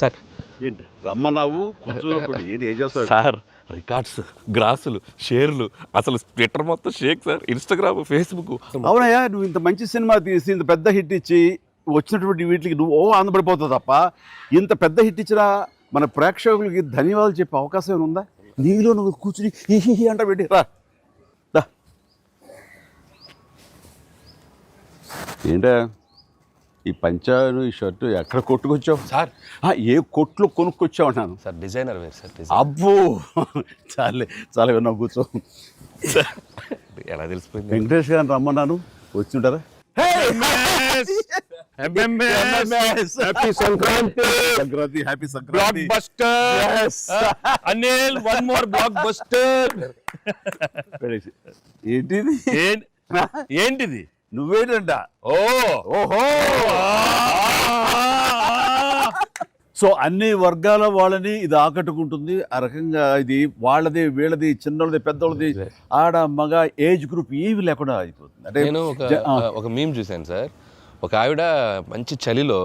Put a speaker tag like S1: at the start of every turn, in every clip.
S1: Sir
S2: ఏంటి రమ్మన్నావు కూర్చోకుండా ఏంటి ఏం చేస్తావు?
S1: సార్ రికార్డ్స్, గ్రాసులు, షేర్లు, అసలు ట్విట్టర్ మొత్తం షేక్ సార్, ఇన్స్టాగ్రామ్, ఫేస్బుక్.
S2: అవునయ్యా, నువ్వు ఇంత మంచి సినిమా తీసి ఇంత పెద్ద హిట్ ఇచ్చి వచ్చినటువంటి వీటికి నువ్వు ఆనందపడిపోతావు తప్ప ఇంత పెద్ద హిట్ ఇచ్చిన మన ప్రేక్షకులకి ధన్యవాదాలు చెప్పే అవకాశం ఏమైనా ఉందా? నీలో నువ్వు కూర్చుని హీ అంట పెట్టి రా. ఏంటా ఈ పంచాను ఈ షర్టు ఎక్కడ కొట్టుకొచ్చావు
S1: సార్
S2: ఏ కొట్లు కొనుక్కొచ్చావు అన్నాను.
S1: సార్ డిజైనర్ వేరు సార్.
S2: అబ్బో చాలే చాలా విన్నావు, కూర్చో.
S1: ఎలా తెలిసిపోయింది?
S2: వెంకటేష్ గారిని రమ్మన్నాను, వచ్చింటారా?
S1: Happy Sankranti.
S2: Sankranti, happy Sankranti.
S1: Blockbuster Anil, one more blockbuster.
S2: ఏంటిది?
S1: ఏంటిది?
S2: నువ్వేంటంట?
S1: ఓహో.
S2: సో అన్ని వర్గాల వాళ్ళని ఇది ఆకట్టుకుంటుంది. ఆ రకంగా ఇది వాళ్ళది, వీళ్ళది, చిన్నది, పెద్దోళ్ళది, ఆడ మగ ఏజ్ గ్రూప్ ఏవి లేకుండా అయిపోతుంది. అంటే
S1: నేను ఒక మీమ్ చూశాను సార్. ఒక ఆవిడ మంచి చలిలో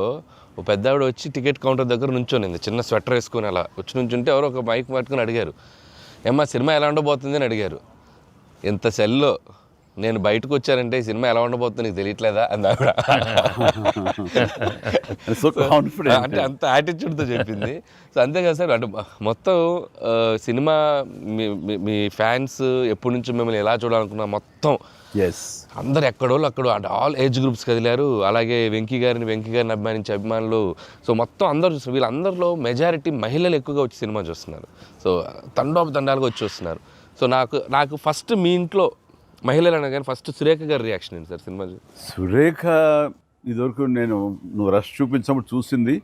S1: ఒక పెద్ద ఆవిడ వచ్చి టికెట్ కౌంటర్ దగ్గర నుంచోనింది, చిన్న స్వెటర్ వేసుకొని అలా వచ్చి నుంచుంటే ఎవరో ఒక మైక్ పట్టుకుని అడిగారు, ఏమ్మా సినిమా ఎలా ఉండబోతుంది అని అడిగారు. ఎంత చలిలో నేను బయటకు వచ్చానంటే ఈ సినిమా ఎలా ఉండబోతుంది నీకు తెలియట్లేదా అని ఆవిడ. అంటే అంత యాటిట్యూడ్తో చెప్పింది. సో అంతేకాదు సార్, అంటే మొత్తం సినిమా మీ ఫ్యాన్స్ ఎప్పటి నుంచి మిమ్మల్ని ఎలా చూడాలనుకున్నా మొత్తం అందరు ఎక్కడోళ్ళు అక్కడ, అంటే ఆల్ ఏజ్ గ్రూప్స్ కదిలారు. అలాగే వెంకీ గారిని అభిమానించే అభిమానులు. సో మొత్తం అందరూ, వీళ్ళందరిలో మెజారిటీ మహిళలు ఎక్కువగా వచ్చి సినిమా చూస్తున్నారు. సో తండోపతండాలుగా వచ్చి వస్తున్నారు. సో నాకు ఫస్ట్ మీ ఇంట్లో మహిళలు అనగానే ఫస్ట్ సురేఖ గారి రియాక్షన్ ఏంటి సార్ సినిమా?
S2: సురేఖ ఇదివరకు నువ్వు రష్ చూపించినప్పుడు చూసింది,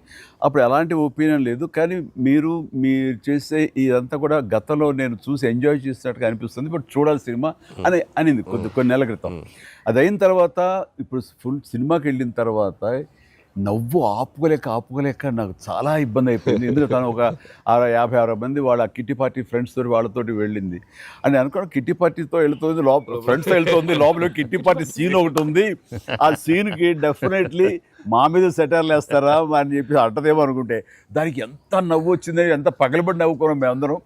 S2: అప్పుడు ఎలాంటి ఒపీనియన్ లేదు. కానీ మీరు చేసే ఇదంతా కూడా గతంలో నేను చూసి ఎంజాయ్ చేసినట్టుగా అనిపిస్తుంది, బట్ చూడాలి సినిమా అని అనింది కొన్ని నెలల క్రితం. అది అయిన తర్వాత ఇప్పుడు ఫుల్ సినిమాకి వెళ్ళిన తర్వాత నవ్వు ఆపుకోలేక నాకు చాలా ఇబ్బంది అయిపోయింది. ఎందుకంటే తను ఒక 50-60 మంది వాళ్ళ కిట్టి పార్టీ ఫ్రెండ్స్ తోటి వాళ్ళతోటి వెళ్ళింది అని అనుకోవడం. కిట్టి పార్టీతో వెళుతుంది, ఫ్రెండ్స్తో వెళ్తుంది, లోపల కిట్టి పార్టీ సీన్ ఒకటి ఉంది. ఆ సీన్కి డెఫినెట్లీ మా మీద సెటర్లు వేస్తారా అని చెప్పి అంటదేమో అనుకుంటే దానికి ఎంత నవ్వు వచ్చింది, ఎంత పగలబడి నవ్వుకోవడం మేమందరం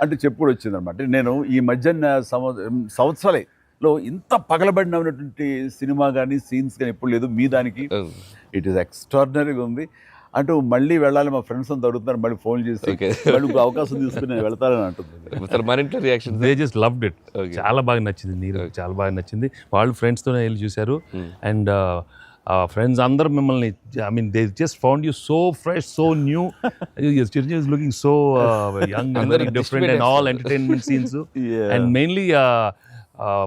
S2: అంటే చెప్పుడు వచ్చిందనమాట. నేను ఈ మధ్య సంవత్సరాలలో ఇంత పగలబడినటువంటి సినిమా కానీ సీన్స్ కానీ ఎప్పుడు లేదు. మీ దానికి ఇట్ ఈస్ ఎక్స్ట్రాడినరీగా ఉంది. అంటూ మళ్ళీ వెళ్ళాలి, మా ఫ్రెండ్స్ అంతా అడుగుతున్నారు, మళ్ళీ ఫోన్ చేసి మళ్ళీ అవకాశం తీసుకుని నేను వెళ్తానని అంటుంది.
S1: మరింట్లో reaction
S3: they just loved it. చాలా బాగా నచ్చింది, నీరు చాలా బాగా నచ్చింది. వాళ్ళు ఫ్రెండ్స్తోనే వెళ్ళి చూశారు. అండ్ ఫ్రెండ్స్ అందరూ మిమ్మల్ని, I mean they just found you so fresh, so new. Chiranjeevi is looking so young and very different and all entertainment scenes. And mainly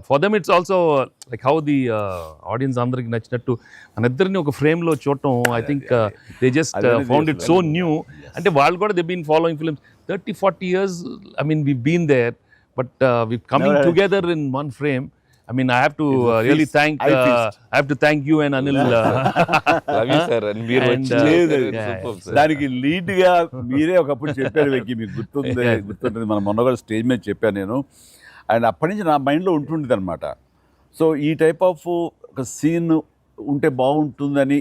S3: for them it's also like how the audience అందరికి నచ్చినట్టు మన ఇద్దరిని ఒక ఫ్రేమ్లో చూడటం. I think they just found it so new. అంటే వాళ్ళు కూడా they been following films 30-40 years. I mean we've been there, but we've coming together in one frame. I mean I have to really thank you and Anil.
S1: Love you sir. And మీరు
S2: దానికి lead గా మీరే ఒకప్పుడు చెప్పారు వెంకీ, మీకు గుర్తుంటుంది. మనం మొన్న కూడా స్టేజ్ మీద చెప్పాను నేను. అండ్ అప్పటి నుంచి నా మైండ్లో ఉంటుండేది అనమాట. సో ఈ టైప్ ఆఫ్ ఒక సీన్ ఉంటే బాగుంటుందని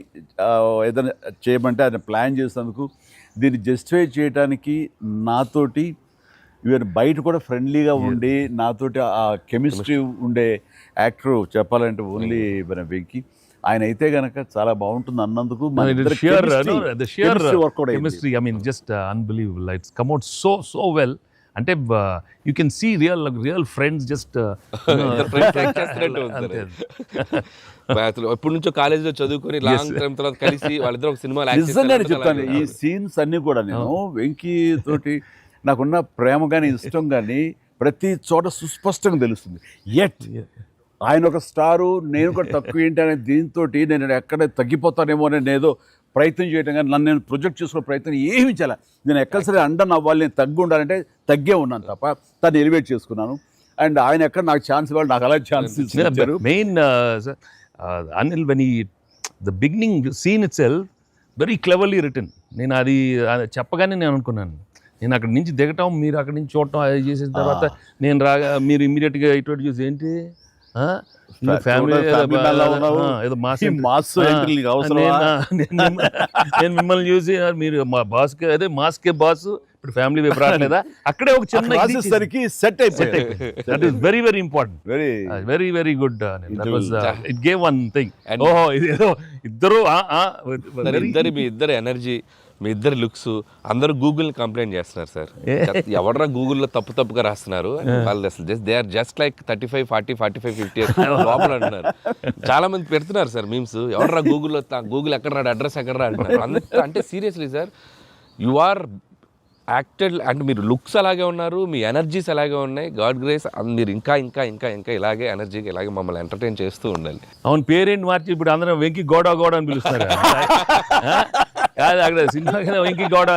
S2: ఏదైనా చేయమంటే ఆయన ప్లాన్ చేసేందుకు, దీన్ని జస్టిఫై చేయడానికి నాతోటి ఈవెన్ బయట కూడా ఫ్రెండ్లీగా ఉండి నాతోటి ఆ కెమిస్ట్రీ ఉండే యాక్టర్ చెప్పాలంటే ఓన్లీ మన వెంకీ. ఆయన అయితే కనుక చాలా బాగుంటుంది అన్నందుకు
S3: chemistry, I mean just unbelievable. It's come out so well. అంటే you can see real friends just
S1: ఎప్పటి నుంచో కాలేజీలో చదువుకొని లాంగ్ టైం తర్వాత కలిసి వాళ్ళిద్దరు ఒక సినిమా
S2: చెప్తాను. ఈ సీన్స్ అన్ని కూడా నేను వెంకీ తోటి నాకున్న ప్రేమ కానీ ఇష్టం కానీ ప్రతి చోట సుస్పష్టంగా తెలుస్తుంది. ఎట్ ఆయన ఒక స్టారు, నేను కూడా తక్కువ ఏంటి అనే దీంతో నేను ఎక్కడ తగ్గిపోతానేమో అని నేనేదో ప్రయత్నం చేయడం కానీ నన్ను నేను ప్రొజెక్ట్ చేసుకునే ప్రయత్నం ఏమి చేయాలి. నేను ఎక్కడ సరే అండన్ అవ్వాలి, నేను తగ్గి ఉండాలంటే తగ్గే ఉన్నాను తప్ప తను ఎలివేట్ చేసుకున్నాను. అండ్ ఆయన ఎక్కడ నాకు ఛాన్స్ ఇవ్వాలి, నాకు అలా ఛాన్స్ ఇచ్చారు.
S3: మెయిన్ అనిల్ వెన్ ఈ the beginning scene it self very cleverly return. నేను అది చెప్పగానే నేను అనుకున్నాను, నేను అక్కడి నుంచి దిగటం, మీరు అక్కడి నుంచి చూడటం, అది చేసిన తర్వాత నేను రాగా మీరు ఇమ్మీడియట్గా ఇటువంటి చూసి ఏంటి ఫ్యామిలీ ఏదో
S2: మాస్ ఎంట్రీ నీకు అవసరమా?
S3: నేను మిమ్మల్ని చూసి మీరు మా బాస్ అదే మాస్కే బాస్ ఇప్పుడు ఫ్యామిలీ వైపు రావట్లేదా, అక్కడే ఒక చిన్న
S2: రాసేసరికి సెట్ అయిపోయింది.
S3: That is very very important, very very good. It gave one thing. ఓహో ఇది ఏదో ఇద్దరు
S1: మీ ఇద్దరు ఎనర్జీ, మీ ఇద్దరు లుక్స్, అందరూ గూగుల్ కంప్లైంట్ చేస్తున్నారు సార్. ఎవడరా గూగుల్లో తప్పుగా రాస్తున్నారు వాళ్ళు, అసలు దే ఆర్ జస్ట్ లైక్ 35, 40, 45, 50 లోపల అంటున్నారు. చాలా మంది పెడుతున్నారు సార్ మీమ్స్, ఎవడరా గూగుల్ ఎక్కడ రాడు, అడ్రస్ ఎక్కడ రా అంటున్నారు. అంటే seriously sir, you are acted అంటే మీరు లుక్స్ అలాగే ఉన్నారు, మీ ఎనర్జీస్ అలాగే ఉన్నాయి. గాడ్ గ్రేస్, మీరు ఇంకా ఇంకా ఇంకా ఇంకా ఇలాగే ఎనర్జీకి ఇలాగే మమ్మల్ని ఎంటర్టైన్ చేస్తూ ఉండాలి.
S3: అవును, పేరేంటి మార్చి ఇప్పుడు అందరం వెంకీ గౌడ అని పిలుస్తారు కాదు, అక్కడ సినిమా వెంకీ గౌడ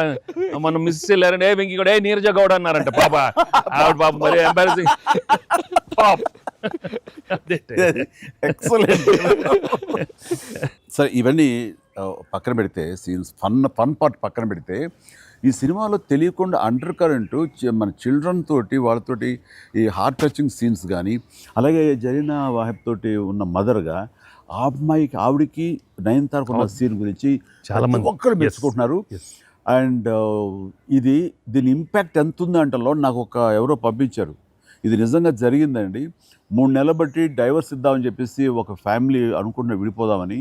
S3: మనం మిస్ వెళ్ళారంటే వెంకీ గౌడ నీరజ గౌడ అన్నారంట. పాప ఆవిడ పాప మరి ఎంబారసింగ్.
S2: ఎక్సలెంట్. సరే, ఇవన్నీ పక్కన పెడితే, సీన్స్ ఫన్ పార్ట్ పక్కన పెడితే, ఈ సినిమాలో తెలియకుండా అండర్ కరెంట్ మన చిల్డ్రన్ తోటి వాళ్ళతోటి ఈ హార్ట్ టచింగ్ సీన్స్ కానీ, అలాగే జరీనా వాహిబ్ తోటి ఉన్న మదర్గా ఆ అమ్మాయికి ఆవిడికి నయనతారకు ఉన్న సీన్ గురించి చాలా మంది ఒక్కరు మెచ్చుకుంటున్నారు. అండ్ దీని ఇంపాక్ట్ ఎంత ఉందంటలో నాకు ఎవరో పంపించారు, ఇది నిజంగా జరిగిందండి. 3 నెలలు బట్టి డైవర్స్ ఇద్దామని చెప్పేసి ఒక ఫ్యామిలీ అనుకున్న విడిపోదామని,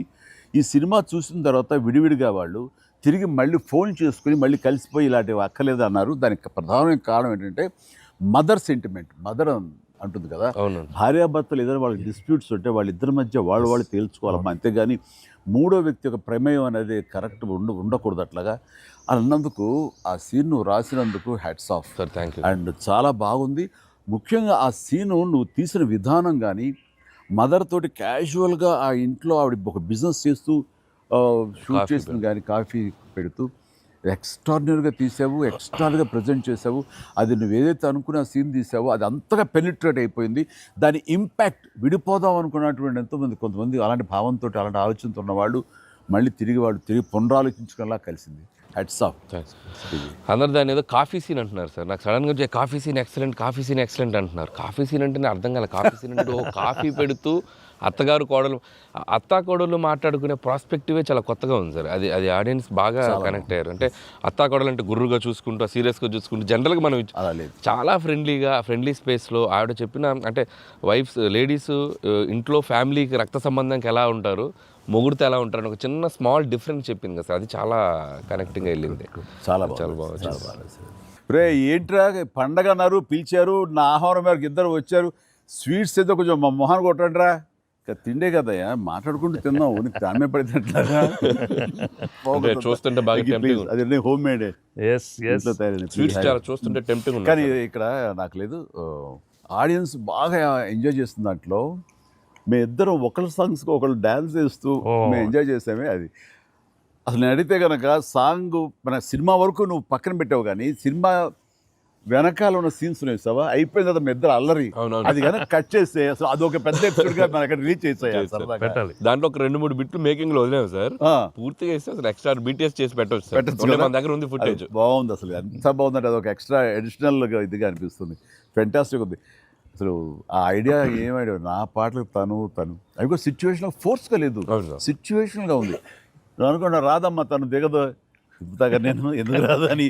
S2: ఈ సినిమా చూసిన తర్వాత విడివిడిగా వాళ్ళు తిరిగి మళ్ళీ ఫోన్ చేసుకుని మళ్ళీ కలిసిపోయి ఇలాంటివి అక్కర్లేదు అన్నారు. దానికి ప్రధానమైన కారణం ఏంటంటే మదర్ సెంటిమెంట్. మదర్ అంటుంది కదా, భార్యాభర్తలు ఏదైనా వాళ్ళకి డిస్ప్యూట్స్ ఉంటే వాళ్ళిద్దరి మధ్య వాళ్ళు తేల్చుకోవాలమ్మా, అంతేగాని మూడో వ్యక్తి యొక్క ప్రమేయం అనేది కరెక్ట్ ఉండకూడదు. అట్లాగా అన్నందుకు ఆ సీన్ నువ్వు రాసినందుకు hats off
S1: sir, thank you.
S2: And చాలా బాగుంది. ముఖ్యంగా ఆ సీను నువ్వు తీసిన విధానం కానీ, మదర్ తోటి క్యాజువల్గా ఆ ఇంట్లో ఆవిడ ఒక బిజినెస్ చేస్తూ షూట్ చేసిన కానీ కాఫీ పెడుతూ ఎక్స్ట్రాడినరీగా తీసావు, ఎక్స్ట్రాగా ప్రజెంట్ చేసావు. అది నువ్వు ఏదైతే అనుకున్న సీన్ తీసావో అది అంతగా పెనిట్రేట్ అయిపోయింది. దాని ఇంపాక్ట్ విడిపోదాం అనుకున్నటువంటి కొంతమంది అలాంటి భావంతో అలాంటి ఆలోచనతో ఉన్నవాళ్ళు మళ్ళీ తిరిగి పునరాలోచించుకునేలా కలిసింది. Heads of.
S1: అందరు దాన్ని ఏదో కాఫీ సీన్ అంటున్నారు సార్. నాకు సడన్గా కాఫీ సీన్ ఎక్సలెంట్ అంటున్నారు. కాఫీ సీన్ అంటే అర్థం కాలేదు. కాఫీ సీన్ అంటే కాఫీ పెడుతూ అత్తా కోడలు మాట్లాడుకునే ప్రాస్పెక్టివే చాలా కొత్తగా ఉంది సార్. అది ఆడియన్స్ బాగా కనెక్ట్ అయ్యారు. అంటే అత్తా కోడలు అంటే గుర్రుగా చూసుకుంటూ, సీరియస్గా చూసుకుంటూ, జనరల్గా మనం చాలా ఫ్రెండ్లీ స్పేస్లో ఆవిడ చెప్పిన, అంటే లేడీస్ ఇంట్లో ఫ్యామిలీకి రక్త సంబంధానికి ఎలా ఉంటారు, మొగుడితో ఎలా ఉంటారని ఒక చిన్న స్మాల్ డిఫరెన్స్ చెప్పింది కదా సార్. అది చాలా కనెక్టింగ్గా వెళ్ళింది. చాలా బాగా.
S2: రే ఏంట్రా పండగ అన్నారు, పిలిచారు, నా ఆహారం మేరకు ఇద్దరు వచ్చారు, స్వీట్స్ ఏదో కొంచెం మా మొహాన్ని కొట్టండిరా. తిండే కదయ్యా, మాట్లాడుకుంటూ తిన్నావు, నీకు దాని పడినట్లాగా
S1: చూస్తుంటే బాగా
S2: అది హోమ్ మేడ్
S1: చూస్తుంటే టెంప్టింగ్.
S2: కానీ ఇక్కడ నాకు లేదు, ఆడియన్స్ బాగా ఎంజాయ్ చేస్తున్న దాంట్లో మేమిద్దరం ఒకళ్ళ సాంగ్స్కి ఒకళ్ళు డ్యాన్స్ చేస్తూ మేము ఎంజాయ్ చేసామే. అది అసలు నేను అడిగితే కనుక సాంగ్ మన సినిమా వరకు నువ్వు పక్కన పెట్టావు, కానీ సినిమా వెనకాల ఉన్న సీన్స్ వేసావా, అయిపోయిన తర్వాత మీ ఇద్దరు అల్లరి, అది కనుక కట్ చేస్తే అసలు అదొక పెద్ద ఎపిసోడ్గా మన అక్కడ రిలీజ్ చేసేయాలి.
S1: దాంట్లో ఒక 2-3 బిట్లు మేకింగ్ లో వదిలేము సార్. పూర్తిగా వేస్తే అసలు ఎక్స్ట్రా బీటీఎస్ చేసి పెట్టచ్చు. మన దగ్గర ఉంది ఫుటేజ్.
S2: బాగుంది, అసలు ఎంత బాగుందంటే అదొక ఎక్స్ట్రా అడిషనల్గా ఇదిగా అనిపిస్తుంది. ఫెంటాస్టిక్ ఉంది అసలు. ఆ ఐడియా ఏమైనా నా పాటలు తను అవి కూడా సిచ్యువేషన్ ఫోర్స్గా లేదు, సిచ్యువేషన్గా ఉంది. నువ్వు అనుకున్నా రాదమ్మా తను దిగదు, నేను ఎందుకు రాదు అని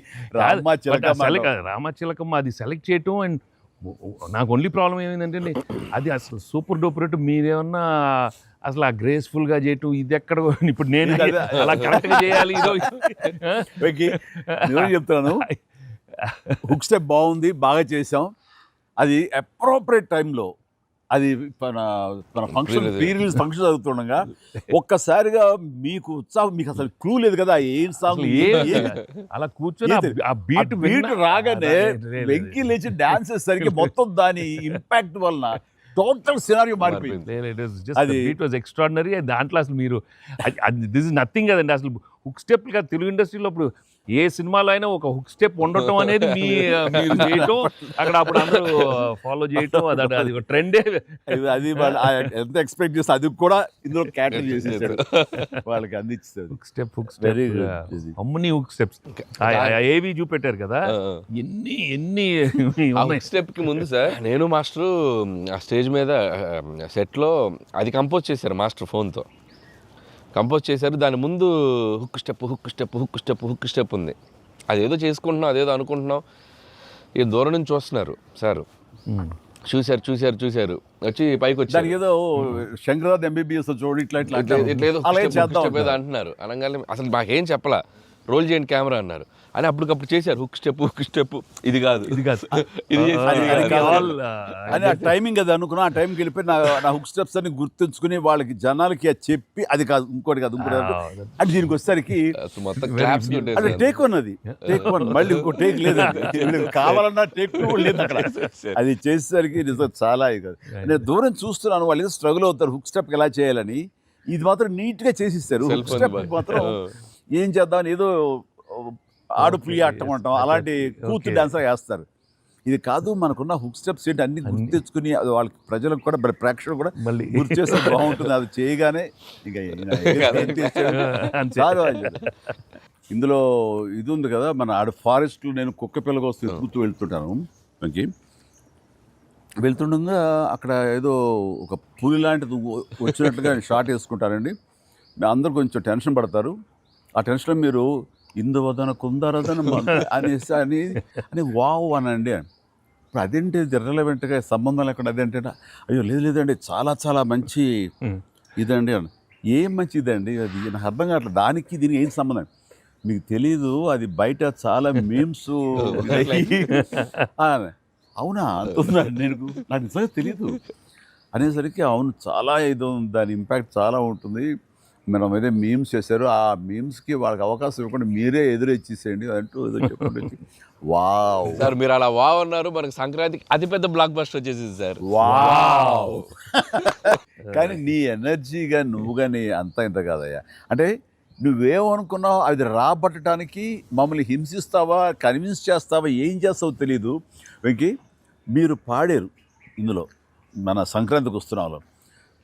S3: రామచిలకమ్మ అది సెలెక్ట్ చేయటం. అండ్ నాకు ఓన్లీ ప్రాబ్లం ఏమైందంటే అది అసలు సూపర్ డూపర్. మీరేమన్నా అసలు ఆ గ్రేస్ఫుల్గా చేయటం, ఇది ఎక్కడ ఇప్పుడు నేను అలా కరెక్ట్గా చేయాలి.
S2: చెప్తాను, హుక్ స్టెప్ బాగుంది, బాగా చేసాం. అది అప్రోప్రియేట్ టైంలో, అది మన ఫంక్షన్ ప్రీ-రిలీజ్ ఫంక్షన్ జరుగుతుండగా ఒక్కసారిగా మీకు ఉత్సాహం, మీకు అసలు క్లూ లేదు కదా ఏం సాంగ్,
S3: అలా కూర్చొని ఆ బీట్
S2: రాగానే వెంకీ లేచి డాన్స్ చేసేసరికి మొత్తం దాని ఇంపాక్ట్ వలన టోటల్ సినారియో మారిపోయింది.
S3: అది ఇట్ వాజ్ ఎక్స్ట్రాడినరీ. దాంట్లో అసలు మీరు దిస్ ఇస్ నథింగ్ కదండి. అసలు హుక్ స్టెప్ కాదు తెలుగు ఇండస్ట్రీలో ఇప్పుడు ఏ సినిమాలో అయినా ఒక హుక్ స్టెప్ ఉండటం అనేది మీరు చేయటం, అక్కడ అప్పుడు అందరూ ఫాలో చేయటం, అది ఒక ట్రెండే.
S2: అది వాళ్ళు ఎంత ఎక్స్పెక్ట్ చేస్తే అది కూడా ఇందులో క్యాటర్ చేసేసాడు, వాళ్ళకి అందించాడు.
S3: హుక్ స్టెప్ అమ్మని హుక్ స్టెప్స్ ఏవి చూపెట్టారు కదా, ఎన్ని
S1: స్టెప్ కి ముందు సార్ నేను మాస్టర్ ఆ స్టేజ్ మీద సెట్ లో అది కంపోజ్ చేశారు మాస్టర్ ఫోన్తో కంపోజ్ చేశారు. దాని ముందు హుక్ స్టెప్ ఉంది. అదేదో చేసుకుంటున్నాం, అదేదో అనుకుంటున్నాం. ఈ దూరం నుంచి చూస్తున్నారు సార్, చూశారు వచ్చి పైకి వచ్చి
S2: ఏదో శంకరాద్ ఎంబీబీఎస్ చూడు ఇట్లా
S1: ఏదో అంటున్నారు. అనగానే అసలు మాకేం చెప్పలా, రోల్ చేయండి కెమెరా అన్నారు. అని అప్పటికప్పుడు చేశారు హుక్ స్టెప్, ఇది కాదు
S2: అని ఆ టైమింగ్ అది అనుకున్నా. ఆ టైంకి వెళ్ళిపోయి నా హుక్ స్టెప్స్ అని గుర్తుంచుకుని వాళ్ళకి జనాలకి అది చెప్పి అది కాదు ఇంకోటి కాదు అంటే దీనికి వచ్చేసరికి అది టేక్ వన్, అది టేక్ వన్, మళ్ళీ ఇంకో టేక్ లేదు, కావాలన్నా టేక్ టూ లేదు అక్కడ. అది చేసేసరికి నిజం చాలా కాదు. నేను దూరం చూస్తున్నాను, వాళ్ళు ఏదో స్ట్రగుల్ అవుతారు హుక్ స్టెప్ ఎలా చేయాలని. ఇది మాత్రం నీట్ గా చేసిస్తారు. హుక్ స్టెప్ మాత్రం ఏం చేద్దామని ఏదో ఆడు ప్రియ అట్టమంటాం అలాంటి కూతురు డాన్సర్ వేస్తారు. ఇది కాదు, మనకున్న హుక్ స్టెప్స్ ఏంటి అన్ని గుర్తు తెచ్చుకుని అది వాళ్ళకి ప్రజలకు కూడా ప్రేక్షకులు కూడా మళ్ళీ గుర్తు చేస్తే బాగుంటుంది. అది చేయగానే ఇందులో ఇది ఉంది కదా, మన ఆడ ఫారెస్ట్లో నేను కుక్క పిల్లగా వస్తే ఎత్తుకుతూ వెళ్తుంటాను. మనకి వెళ్తుండగా అక్కడ ఏదో ఒక పులి లాంటిది వచ్చినట్టుగా షార్ట్ వేసుకుంటారండి. అందరూ కొంచెం టెన్షన్ పడతారు. ఆ టెన్షన్లో మీరు ఇందువదన కుందరదన అనేసి అని వావ్ అనండి. ఇప్పుడు అదేంటి ఇర్రెలవెంట్గా సంబంధం లేకుండా అదేంటే, అయ్యో లేదండి చాలా చాలా మంచి ఇదండి అని. ఏం మంచి ఇదండి అది నాకు అర్థం కావట్లేదు, దానికి దీనికి ఏం సంబంధం మీకు తెలీదు, అది బయట చాలా మీమ్స్. అవునా అంటున్నాను నేను, నాకు నిజంగా తెలీదు అనేసరికి అవును చాలా ఇది దాని ఇంపాక్ట్ చాలా ఉంటుంది. మనం ఏదో మీమ్స్ చేశారు, ఆ మీమ్స్కి వాళ్ళకి అవకాశం ఇవ్వకుండా మీరే ఎదురొచ్చేసేయండి అంటూ ఏదో చెప్పండి. వావ్
S1: సార్, మీరు అలా వావ్ అన్నారు, మనకి సంక్రాంతికి అతిపెద్ద బ్లాక్ బస్టర్ వచ్చేసింది సార్.
S2: వావ్ కానీ నీ ఎనర్జీగా నువ్వు కానీ అంత ఇంత కాదయ్యా. అంటే నువ్వేమనుకున్నావు అది రాబట్టడానికి మమ్మల్ని హింసిస్తావా, కన్విన్స్ చేస్తావా, ఏం చేస్తావో తెలీదు. వెంకీ మీరు పాడారు ఇందులో మన సంక్రాంతికి వస్తున్నాలో,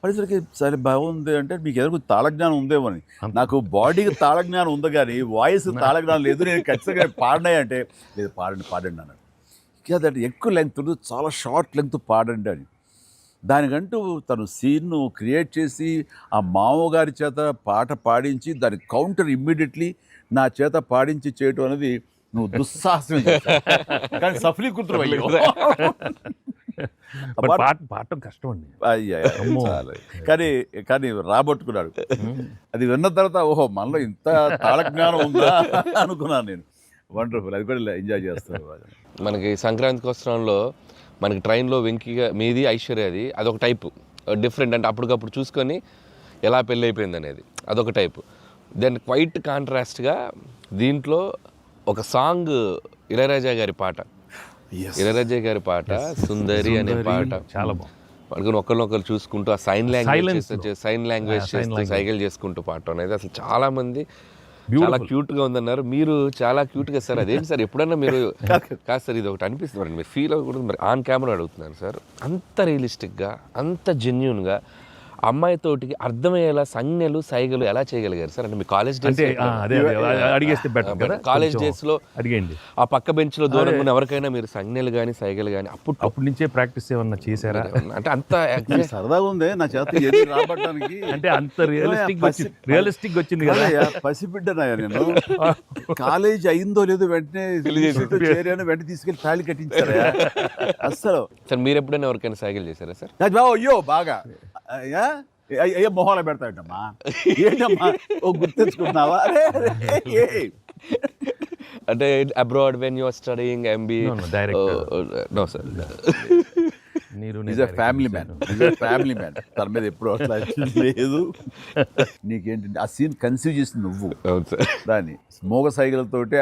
S2: పడేసరికి సరే బాగుంది అంటే మీకు ఎదురు తాళజ్ఞానం ఉందేమని. నాకు బాడీకి తాళజ్ఞానం ఉంది కానీ వాయిస్ తాళజ్ఞానం లేదు. నేను ఖచ్చితంగా పాడినాయి అంటే లేదు పాడండి అన్నాడు. అదంటే ఎక్కువ లెంగ్త్ చాలా షార్ట్ లెంగ్త్ పాడండి అని. దానికంటూ తను సీన్ను క్రియేట్ చేసి ఆ మామగారి చేత పాట పాడించి దాని కౌంటర్ ఇమ్మీడియట్లీ నా చేత పాడించి చేయటం అనేది నువ్వు దుస్సాహసం కానీ సఫలీకృతం అయ్యో.
S3: పాడటం కష్టం అండి.
S2: కానీ రాబట్టుకున్నాడు. అది విన్న తర్వాత ఓహో మనలో ఇంత తాళజ్ఞానం ఉందా అనుకున్నాను నేను. వండర్ఫుల్, అది కూడా ఎంజాయ్ చేస్తాను.
S1: మనకి సంక్రాంతికి వస్త్రంలో మనకి ట్రైన్లో వెంకీగా మీది ఐశ్వర్యది అదొక టైపు డిఫరెంట్, అంటే అప్పటికప్పుడు చూసుకొని ఎలా పెళ్ళి అయిపోయింది అనేది అదొక టైపు. దెన్ క్వైట్ కాంట్రాస్ట్గా దీంట్లో ఒక సాంగ్ ఇళయరాజా గారి పాట, ఇళయరాజా గారి పాట సుందరి అనే పాట
S3: చాలా బాగుంది.
S1: పడుకుని ఒకరినొకరు చూసుకుంటూ ఆ సైన్ లాంగ్వేజ్ చేస్తూ సైకిల్ చేసుకుంటూ పాట అనేది అసలు చాలా మంది చాలా క్యూట్గా ఉందన్నారు. మీరు చాలా క్యూట్గా సార్. అదేంటి సార్ ఎప్పుడన్నా మీరు కాదు సార్ ఇది ఒకటి అనిపిస్తుంది మీరు ఫీల్ అవ్వకూడదు, మరి ఆన్ కెమెరా అడుగుతున్నాను సార్. అంత రియలిస్టిక్గా అంత జెన్యూన్గా అమ్మాయితోటికి అర్థమయ్యేలా సంజ్ఞలు సైగలు ఎలా చేయగలిగారు సార్? అంటే మీ కాలేజ్ డేస్
S3: అడిగేస్తే బెటర్ కదా.
S1: కాలేజ్ డేస్ లో
S3: అడిగండి,
S1: ఆ పక్క బెంచ్ లో దూరంగా ఉన్న ఎవరికైనా మీరు సంజ్ఞలు కానీ సైగలు కానీ అప్పటి
S3: నుంచే ప్రాక్టీస్ ఏమన్నా చేశారా?
S1: అంటే అంత
S2: సరదాగా ఉంది నా చేత రాబట్టడానికి.
S3: అంటే అంత రియలిస్టిక్ వచ్చింది కదా.
S2: పసిబిడ్డనయ్యా నేను. కాలేజ్ అయిందో లేదో వెంటనే చేరాను, వెంటనే తీసుకెళ్లి తాళి కట్టించారా అస్సలు.
S1: సార్ మీరు ఎప్పుడైనా ఎవరికైనా సైకిల్ చేశారా సార్?
S2: అయ్యో బాగా అయ్యో మొహాలు పెడతాడమ్మా, ఏంటమ్మా ఓ గుర్తించుకున్నావా?
S1: అంటే abroad when you are studying MBA? No sir,
S2: is a family man. తన మీద ఎప్పుడు అట్లా లేదు. నీకేంటంటే ఆ సీన్ కన్సీవ్ చేసింది నువ్వు. దాన్ని మోగ సైకిల్తోటి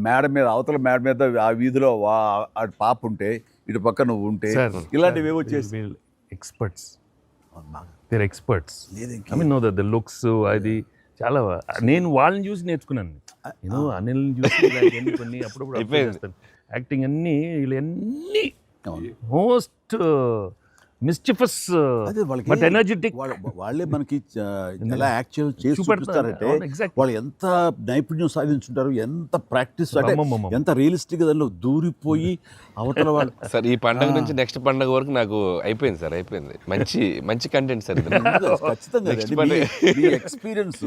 S2: మేడ మీద అవతల మేడ మీద ఆ వీధిలో ఆ పాప ఉంటే ఇటు పక్క నువ్వు ఉంటే ఇలాంటివి ఏవో చేసి
S3: experts I mean know the looks అది చాలా నేను వాళ్ళని చూసి నేర్చుకున్నాను. నేను అనిల్ చూసి ఇలాంటివన్నీ కొన్ని అప్పుడప్పుడు observe చేస్తాను. యాక్టింగ్ అన్నీ వీళ్ళన్నీ మోస్ట్ మిస్చిఫస్
S2: అదే వాళ్ళకి
S3: బట్ ఎనర్జెటిక్
S2: వాళ్ళే మనకి ఎలా యాక్ట్ చేసి చూపిస్తారంటే
S3: ఎగ్జాక్ట్
S2: వాళ్ళు ఎంత నైపుణ్యం సాధించుంటారు, ఎంత ప్రాక్టీస్ అంటే ఎంత రియలిస్టిక్ దానిలో దూరిపోయి అవతల వాళ్ళు.
S1: సార్ ఈ పండగ నుంచి నెక్స్ట్ పండగ వరకు నాకు అయిపోయింది సార్, అయిపోయింది. మంచి మంచి కంటెంట్ సార్ ఇది.
S2: ఖచ్చితంగా
S1: Next
S2: అండి. మీ ఎక్స్పీరియన్స్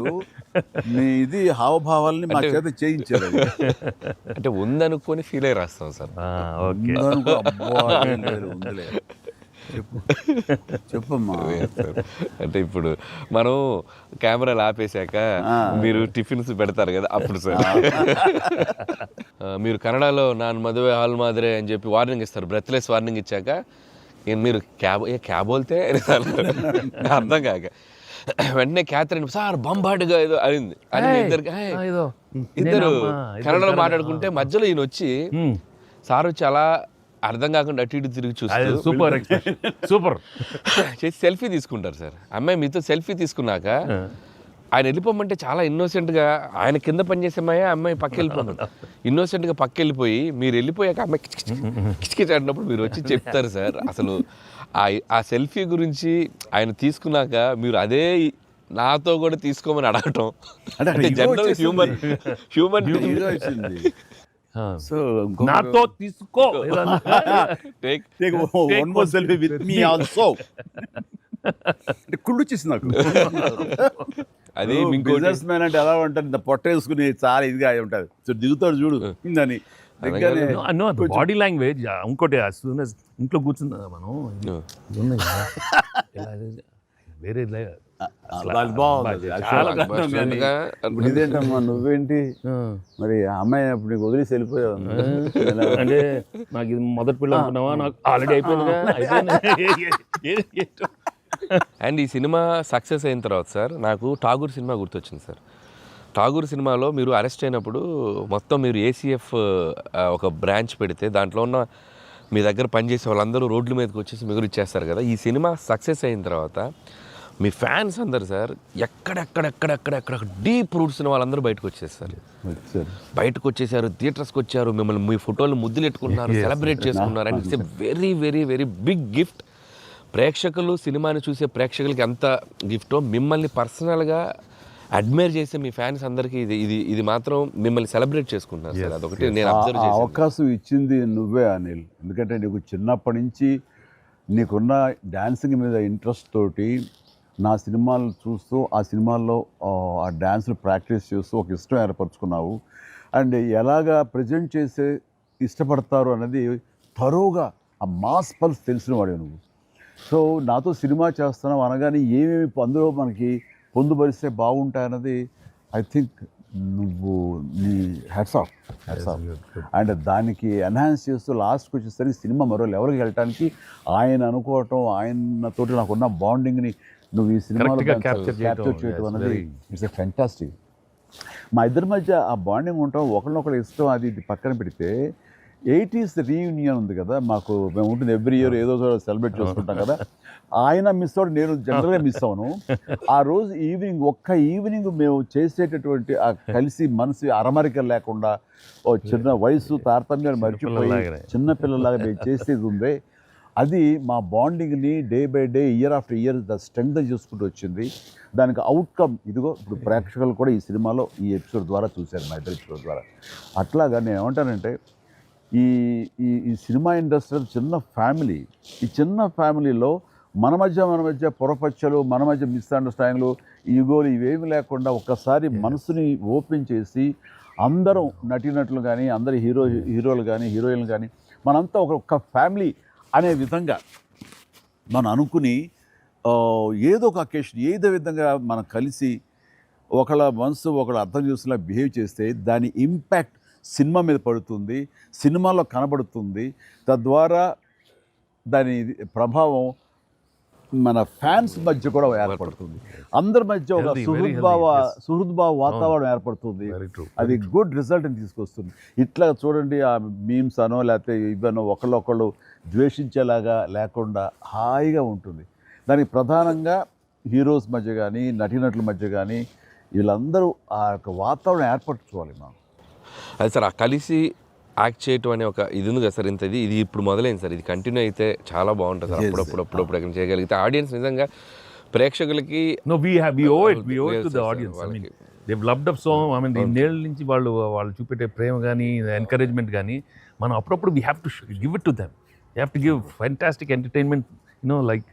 S2: మీ ఇది హావభావాలని మా చేత చేయించారు.
S1: అంటే ఉందనుకొని ఫీల్ అయ్యి రాస్తాం సార్.
S3: ఓకే
S2: ఉందనుకో, అబ్బా, ఏం లేదు, ఉందిలే. చెప్పమ్మా.
S1: అంటే ఇప్పుడు మనం కెమెరాలు ఆపేశాక మీరు టిఫిన్స్ పెడతారు కదా అప్పుడు సార్. మీరు కన్నడలో నాన్ మదువే హాల్ మాదిరే అని చెప్పి వార్నింగ్ ఇస్తారు, బ్రెత్లెస్ వార్నింగ్ ఇచ్చాక మీరు క్యాబ్ బోల్తే అర్థం కాక వెంటనే క్యాథరిన్ సార్ బంబాటుగా ఏదో అయింది అని ఇద్దరు కన్నడలో మాట్లాడుకుంటే మధ్యలో ఈయన వచ్చి సార్ వచ్చి అలా అర్థం కాకుండా అటు ఇటు తిరిగి చూస్తారు,
S3: సూపర్ సూపర్
S1: చేసి సెల్ఫీ తీసుకుంటారు సార్. అమ్మాయి మీతో సెల్ఫీ తీసుకున్నాక ఆయన వెళ్ళిపోమంటే చాలా ఇన్నోసెంట్గా ఆయన కింద పనిచేసే అమ్మాయి పక్క వెళ్ళిపోతుంది. ఇన్నోసెంట్గా పక్క వెళ్ళిపోయి మీరు వెళ్ళిపోయాక అమ్మాయి కిచకిచ ఆడినప్పుడు మీరు వచ్చి చెప్తారు సార్. అసలు ఆ సెల్ఫీ గురించి ఆయన తీసుకున్నాక మీరు అదే నాతో కూడా తీసుకోమని అడగటం అంటే జనరల్ హ్యూమన్
S2: సో
S3: నాతో తీసుకో
S2: one more selfie with me also అంటే కుళ్ళు వచ్చేసింది నాకు.
S1: అదే
S2: బిజినెస్ మ్యాన్ అంటే ఎలా ఉంటుంది, ఇంత పొట్ట వేసుకుని చాలా ఇదిగా ఉంటుంది. సో దిగుతాడు చూడు అని
S3: బాడీ లాంగ్వేజ్. ఇంకోటి ఇంట్లో కూర్చుందా మనం వేరే
S2: ఇదేంటమ్మా నువ్వేంటి మరి అమ్మాయి అప్పుడు నీకు వదిలేసి వెళ్ళిపోయావు
S3: అంటే నాకు ఇది మొదటి పిల్ల అనుకున్నావా, నాకు ఆల్రెడీ అయిపోయింది.
S1: అండ్ ఈ సినిమా సక్సెస్ అయిన తర్వాత సార్ నాకు ఠాగూర్ సినిమా గుర్తొచ్చింది సార్. ఠాగూర్ సినిమాలో మీరు అరెస్ట్ అయినప్పుడు మొత్తం మీరు ఏసీఎఫ్ ఒక బ్రాంచ్ పెడితే దాంట్లో ఉన్న మీ దగ్గర పనిచేసే వాళ్ళందరూ రోడ్ల మీదకి వచ్చేసి మిగులు ఇచ్చేస్తారు కదా. ఈ సినిమా సక్సెస్ అయిన తర్వాత మీ ఫ్యాన్స్ అందరు సార్ ఎక్కడెక్కడెక్కడెక్కడెక్కడ డీప్ రూట్స్ వాళ్ళందరూ బయటకు వచ్చేసారు, థియేటర్స్కి వచ్చారు, మిమ్మల్ని మీ ఫోటోలు ముద్దులు పెట్టుకుంటున్నారు, సెలబ్రేట్ చేసుకున్నారు. And it's a very very very big gift. ప్రేక్షకులు సినిమాని చూసే ప్రేక్షకులకి ఎంత గిఫ్టో మిమ్మల్ని పర్సనల్గా అడ్మైర్ చేసే మీ ఫ్యాన్స్ అందరికీ ఇది మాత్రం మిమ్మల్ని సెలబ్రేట్ చేసుకుంటున్నారు సార్. అదొకటి నేను అబ్జర్వ్ చేశాను.
S2: అవకాశం ఇచ్చింది నువ్వే అనిల్. ఎందుకంటే నీకు చిన్నప్పటి నుంచి నీకున్న డాన్సింగ్ మీద ఇంట్రెస్ట్ తోటి నా సినిమాలు చూస్తూ ఆ సినిమాల్లో ఆ డ్యాన్స్లు ప్రాక్టీస్ చేస్తూ ఒక ఇష్టం ఏర్పరచుకున్నావు. అండ్ ఎలాగా ప్రజెంట్ చేసే ఇష్టపడతారు అనేది తరోగా ఆ మాస్ పల్స్ తెలిసిన వాడే నువ్వు. సో నాతో సినిమా చేస్తున్నావు అనగానే ఏమేమి అందులో మనకి పొందుపరిస్తే బాగుంటాయన్నది ఐ థింక్ నువ్వు నీ హ్యాట్స్ ఆఫ్. అండ్ దానికి ఎన్హాన్స్ చేస్తూ లాస్ట్కి వచ్చేసరికి సినిమా మరో లెవెల్కి వెళ్ళటానికి ఆయన అనుకోవటం, ఆయనతోటి నాకున్న బాండింగ్ని నువ్వు ఈ సినిమాలో క్యాప్చర్ చేయటం అనేది ఇట్స్ ఎ ఫ్యాంటాస్టిక్. మా ఇద్దరి మధ్య ఆ బాండింగ్ ఉంటాం, ఒకరినొకరు ఇష్టం, అది ఇది పక్కన పెడితే 80s రీయూనియన్ ఉంది కదా మాకు, మేము ఉంటుంది ఎవ్రీ ఇయర్ ఏదో సెలబ్రేట్ చేసుకుంటాం కదా. ఆయన మిస్ అవ్వడం, నేను జనరల్గా మిస్ అవ్వను. ఆ రోజు ఒక్క ఈవినింగ్ మేము చేసేటటువంటి ఆ కలిసి మనసు అరమరిక లేకుండా ఓ చిన్న వయసు తారతమ్యాన్ని మర్చిపోయి చిన్నపిల్లలాగా మేము చేసేది ఉందే, అది మా బాండింగ్ని day by day year after year strength చేసుకుంటూ వచ్చింది. దానికి అవుట్కమ్ ఇదిగో ఇప్పుడు ప్రేక్షకులు కూడా ఈ సినిమాలో ఈ ఎపిసోడ్ ద్వారా చూశారు, మా ఇద్దరు ఎపిసోడ్ ద్వారా. అట్లాగా నేను ఏమంటానంటే ఈ ఈ సినిమా ఇండస్ట్రీ చిన్న ఫ్యామిలీ. ఈ చిన్న ఫ్యామిలీలో మన మధ్య పొరపచ్చలు, మన మధ్య మిస్అండర్స్టాండింగ్లు, ఈగోలు ఇవేమి లేకుండా ఒక్కసారి మనసుని ఓపెన్ చేసి అందరం నటీనటులు కానీ, అందరు హీరోలు కానీ, హీరోయిన్లు కానీ మనంతా ఒక ఫ్యామిలీ అనే విధంగా మనం అనుకుని ఏదో ఒక అకేషన్ ఏదో విధంగా మనం కలిసి ఒకళ్ళ మనసు ఒకళ్ళు అర్థం చేసుకునేలా బిహేవ్ చేస్తే దాని ఇంపాక్ట్ సినిమా మీద పడుతుంది, సినిమాలో కనబడుతుంది. తద్వారా దాని ప్రభావం మన ఫ్యాన్స్ మధ్య కూడా ఏర్పడుతుంది, అందరి మధ్య ఒక సుహృద్భావ వాతావరణం ఏర్పడుతుంది. అది గుడ్ రిజల్ట్ని తీసుకొస్తుంది. ఇట్లా చూడండి, ఆ మీమ్స్ అనో లేకపోతే ఇవన్నో ఒకళ్ళొకళ్ళు ద్వేషించేలాగా లేకుండా హాయిగా ఉంటుంది. దానికి ప్రధానంగా హీరోస్ మధ్య కానీ, నటీనటుల మధ్య కానీ వీళ్ళందరూ ఆ యొక్క వాతావరణం ఏర్పరచుకోవాలి మనం.
S1: అది సార్ ఆ కలిసి యాక్ట్ చేయటం అనే ఒక ఇది ఉంది కదా సార్, ఇంత ఇది ఇప్పుడు మొదలైంది సార్, ఇది కంటిన్యూ అయితే చాలా బాగుంటుంది సార్. అప్పుడప్పుడు ఎక్కడ చేయగలిగితే ఆడియన్స్ నిజంగా ప్రేక్షకులకి
S3: No, we owe it to the audience. I mean, they've loved up so. I mean, ఇన్నేళ్ళ నుంచి వాళ్ళు చూపెట్టే ప్రేమ కానీ ఎంకరేజ్మెంట్ కానీ మనం అప్పుడప్పుడు we have to give it to them. You have to give fantastic entertainment, like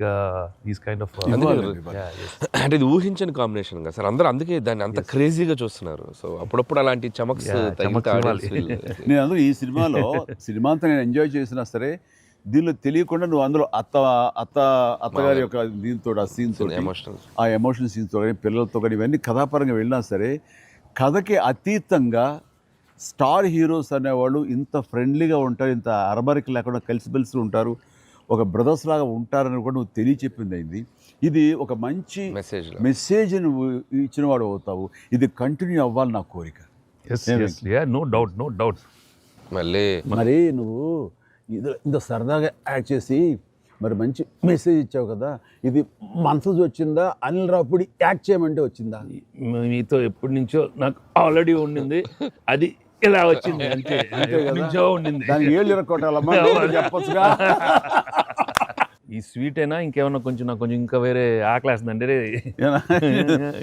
S3: these kind of
S1: అంటే ఇది ఊహించని combination కదా సార్, అందరూ అందుకే దాన్ని అంత క్రేజీగా చూస్తున్నారు. సో అప్పుడప్పుడు అలాంటి చమక్స్
S2: నేను అందులో ఈ సినిమా అంతా నేను ఎంజాయ్ చేసినా సరే, దీనిలో తెలియకుండా నువ్వు అందులో అత్తగారి యొక్క దీంతో ఆ సీన్తో ఆ ఎమోషనల్ సీన్స్తో కానీ పిల్లలతో కానీ ఇవన్నీ కథాపరంగా వెళ్ళినా సరే, కథకి అతీతంగా స్టార్ హీరోస్ అనేవాళ్ళు ఇంత ఫ్రెండ్లీగా ఉంటారు, ఇంత అరబరికి లేకుండా కలిసిమెలిసి ఉంటారు, ఒక బ్రదర్స్ లాగా ఉంటారని కూడా నువ్వు తెలియచెప్పింది అయింది. ఇది ఒక మంచి మెసేజ్ నువ్వు ఇచ్చిన వాడు అవుతావు. ఇది కంటిన్యూ అవ్వాలి నా కోరిక.
S3: No doubt.
S2: మరి నువ్వు ఇంత సరదాగా యాక్ట్ చేసి మరి మంచి మెసేజ్ ఇచ్చావు కదా, ఇది మనసు వచ్చిందా, అనిల్ రావుపూడి యాక్ట్ చేయమంటే వచ్చిందా?
S3: మీతో ఎప్పటి నుంచో నాకు ఆల్రెడీ ఉండింది, అది ఇలా వచ్చింది అంతే. నుంచో ఉండింది,
S2: దానికి ఏళ్ళు ఇరక్కొట్టాలమ్మా చెప్పొచ్చుగా.
S3: ఈ స్వీట్ అయినా ఇంకేమన్నా కొంచెం నాకు కొంచెం ఇంకా వేరే ఆకలేస్తుందంటే